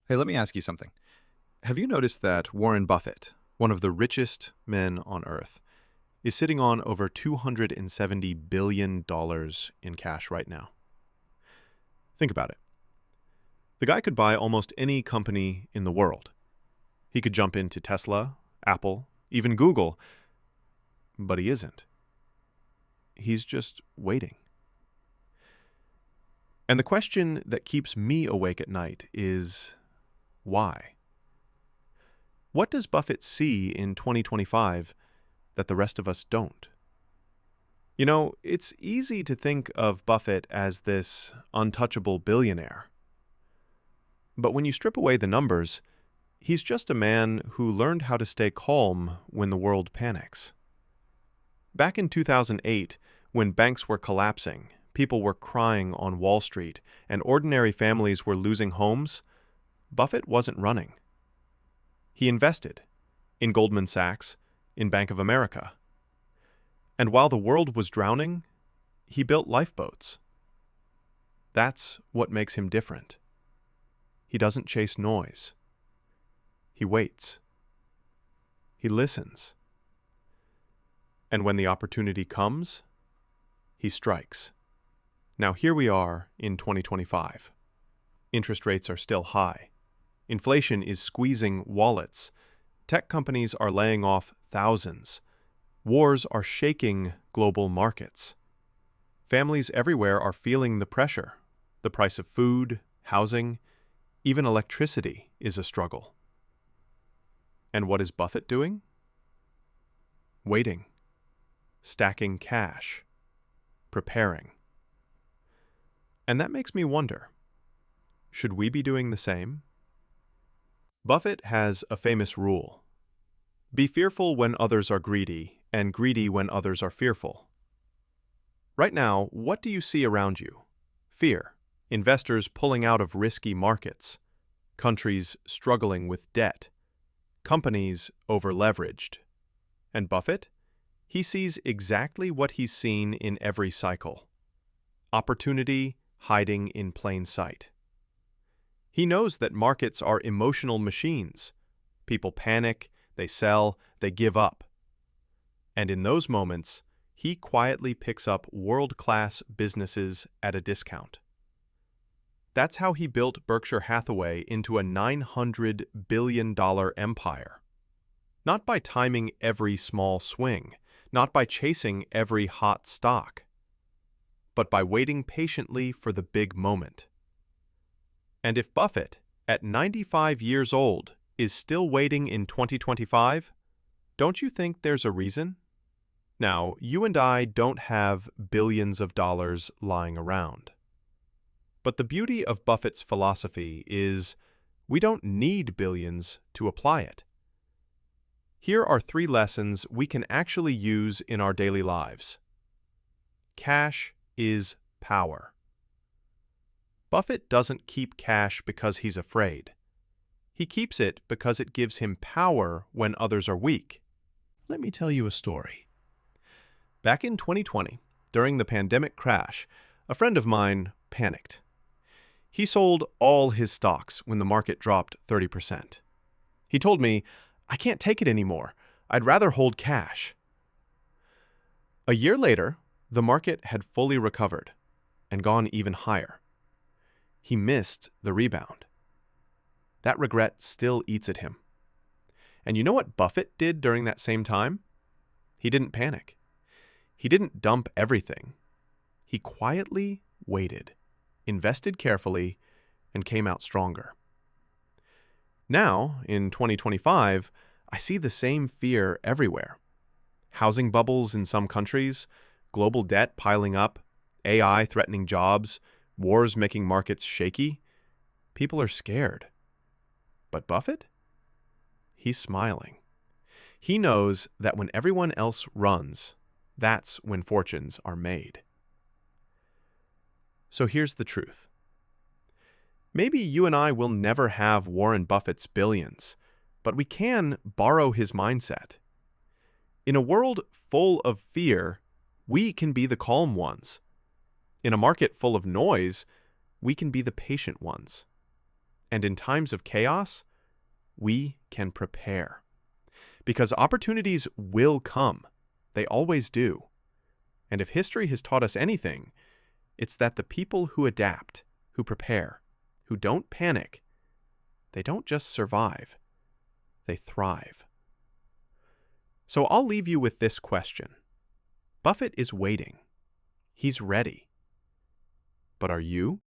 Hey, let me ask you something. Have you noticed that Warren Buffett, one of the richest men on earth, is sitting on over $270 billion in cash right now? Think about it. The guy could buy almost any company in the world. He could jump into Tesla, Apple, even Google, but he isn't. He's just waiting. And the question that keeps me awake at night is why? What does Buffett see in 2025 that the rest of us don't? You know, it's easy to think of Buffett as this untouchable billionaire. But when you strip away the numbers, he's just a man who learned how to stay calm when the world panics. Back in 2008, when banks were collapsing, people were crying on Wall Street, and ordinary families were losing homes, Buffett wasn't running. He invested in Goldman Sachs, in Bank of America. And while the world was drowning, he built lifeboats. That's what makes him different. He doesn't chase noise. He waits. He listens. And when the opportunity comes, he strikes. Now here we are in 2025. Interest rates are still high. Inflation is squeezing wallets. Tech companies are laying off thousands. Wars are shaking global markets. Families everywhere are feeling the pressure. The price of food, housing, even electricity is a struggle. And what is Buffett doing? Waiting, stacking cash, preparing. And that makes me wonder, should we be doing the same? Buffett has a famous rule. Be fearful when others are greedy, and greedy when others are fearful. Right now, what do you see around you? Fear. Investors pulling out of risky markets. Countries struggling with debt. Companies over-leveraged. And Buffett? He sees exactly what he's seen in every cycle. Opportunity hiding in plain sight. He knows that markets are emotional machines. People panic, they sell, they give up. And in those moments, he quietly picks up world-class businesses at a discount. That's how he built Berkshire Hathaway into a $900 billion empire. Not by timing every small swing, not by chasing every hot stock, but by waiting patiently for the big moment. And if Buffett, at 95 years old, is still waiting in 2025, don't you think there's a reason? Now, you and I don't have billions of dollars lying around. But the beauty of Buffett's philosophy is we don't need billions to apply it. Here are 3 lessons we can actually use in our daily lives. Cash is power. Buffett doesn't keep cash because he's afraid. He keeps it because it gives him power when others are weak. Let me tell you a story. Back in 2020, during the pandemic crash, a friend of mine panicked. He sold all his stocks when the market dropped 30%. He told me, "I can't take it anymore. I'd rather hold cash." A year later, the market had fully recovered and gone even higher. He missed the rebound. That regret still eats at him. And you know what Buffett did during that same time? He didn't panic. He didn't dump everything. He quietly waited, invested carefully, and came out stronger. Now, in 2025, I see the same fear everywhere. Housing bubbles in some countries, global debt piling up, AI threatening jobs, wars making markets shaky. People are scared. But Buffett? He's smiling. He knows that when everyone else runs, that's when fortunes are made. So here's the truth. Maybe you and I will never have Warren Buffett's billions, but we can borrow his mindset. In a world full of fear, we can be the calm ones. In a market full of noise, we can be the patient ones. And in times of chaos, we can prepare. Because opportunities will come. They always do. And if history has taught us anything, it's that the people who adapt, who prepare, who don't panic, they don't just survive, they thrive. So I'll leave you with this question. Buffett is waiting. He's ready. But are you?